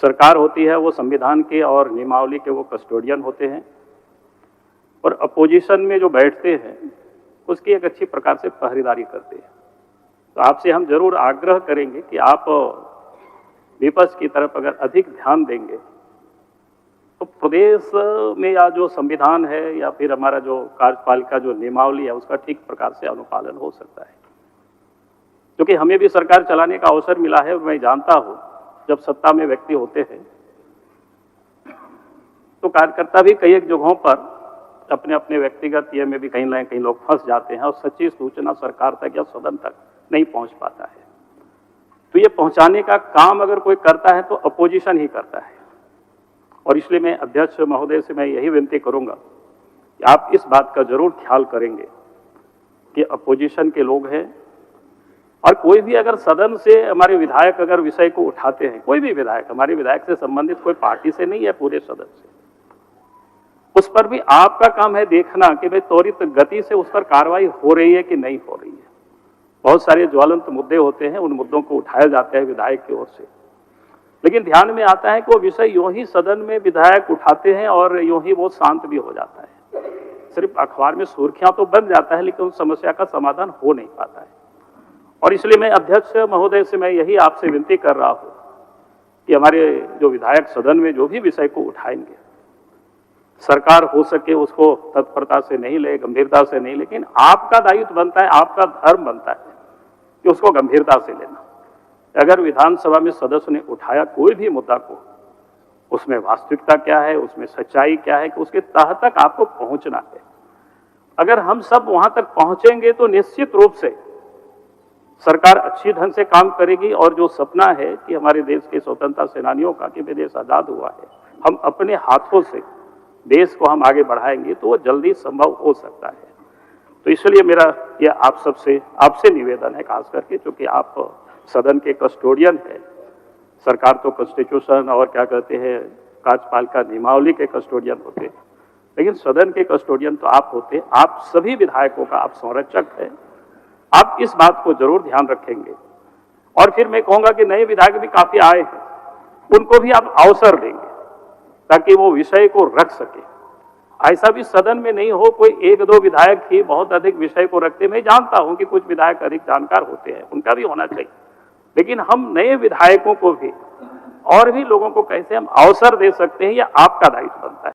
सरकार होती है वो संविधान के और नियमावली के वो कस्टोडियन होते हैं, और अपोजिशन में जो बैठते हैं उसकी एक अच्छी प्रकार से पहरेदारी करते हैं। तो आपसे हम जरूर आग्रह करेंगे कि आप विपक्ष की तरफ अगर अधिक ध्यान देंगे तो प्रदेश में या जो संविधान है या फिर हमारा जो कार्यपालिका जो नियमावली है उसका ठीक प्रकार से अनुपालन हो सकता है। क्योंकि हमें भी सरकार चलाने का अवसर मिला है और मैं जानता हूं जब सत्ता में व्यक्ति होते हैं तो कार्यकर्ता भी कई एक जगहों पर अपने अपने व्यक्तिगत ये में भी कहीं ना कहीं लोग फंस जाते हैं और सच्ची सूचना सरकार तक या सदन तक नहीं पहुंच पाता है। तो ये पहुंचाने का काम अगर कोई करता है तो अपोजिशन ही करता है, और इसलिए मैं अध्यक्ष महोदय से मैं यही विनती करूंगा कि आप इस बात का जरूर ख्याल करेंगे कि अपोजिशन के लोग हैं, और कोई भी अगर सदन से हमारे विधायक अगर विषय को उठाते हैं, कोई भी विधायक, हमारे विधायक से संबंधित कोई पार्टी से नहीं है, पूरे सदन से, उस पर भी आपका काम है देखना कि भाई त्वरित गति से उस पर कार्रवाई हो रही है कि नहीं हो रही है। बहुत सारे ज्वलंत मुद्दे होते हैं, उन मुद्दों को उठाया जाता है विधायक की ओर से, लेकिन ध्यान में आता है कि वो विषय यूं ही सदन में विधायक उठाते हैं और यूं ही वो शांत भी हो जाता है। सिर्फ अखबार में सुर्खियां तो बन जाता है लेकिन उस समस्या का समाधान हो नहीं पाता है। और इसलिए मैं अध्यक्ष महोदय से मैं यही आपसे विनती कर रहा हूं कि हमारे जो विधायक सदन में जो भी विषय को उठाएंगे, सरकार हो सके उसको तत्परता से नहीं ले, गंभीरता से नहीं, लेकिन आपका दायित्व बनता है, आपका धर्म बनता है कि उसको गंभीरता से लेना। अगर विधानसभा में सदस्य ने उठाया कोई भी मुद्दा को, उसमें वास्तविकता क्या है, उसमें सच्चाई क्या है, कि उसके तह तक आपको पहुंचना है। अगर हम सब वहां तक पहुंचेंगे तो निश्चित रूप से सरकार अच्छी ढंग से काम करेगी, और जो सपना है कि हमारे देश के स्वतंत्रता सेनानियों का कि देश आजाद हुआ है, हम अपने हाथों से देश को हम आगे बढ़ाएंगे तो वो जल्दी संभव हो सकता है। तो इसलिए मेरा यह आप सबसे आपसे निवेदन है, खास करके क्योंकि आप सदन के कस्टोडियन है। सरकार तो कॉन्स्टिट्यूशन और क्या कहते हैं कार्यपालिका नियमावली के कस्टोडियन होते हैं, लेकिन सदन के कस्टोडियन तो आप होते हैं। आप सभी विधायकों का आप संरक्षक है, आप इस बात को जरूर ध्यान रखेंगे। और फिर मैं कहूंगा कि नए विधायक भी काफी आए हैं, उनको भी आप अवसर देंगे ताकि वो विषय को रख सके। ऐसा भी सदन में नहीं हो कोई एक दो विधायक ही बहुत अधिक विषय को रखते। मैं जानता हूं कि कुछ विधायक अधिक जानकार होते हैं, उनका भी होना चाहिए, लेकिन हम नए विधायकों को भी और भी लोगों को कैसे हम अवसर दे सकते हैं, यह आपका दायित्व बनता है।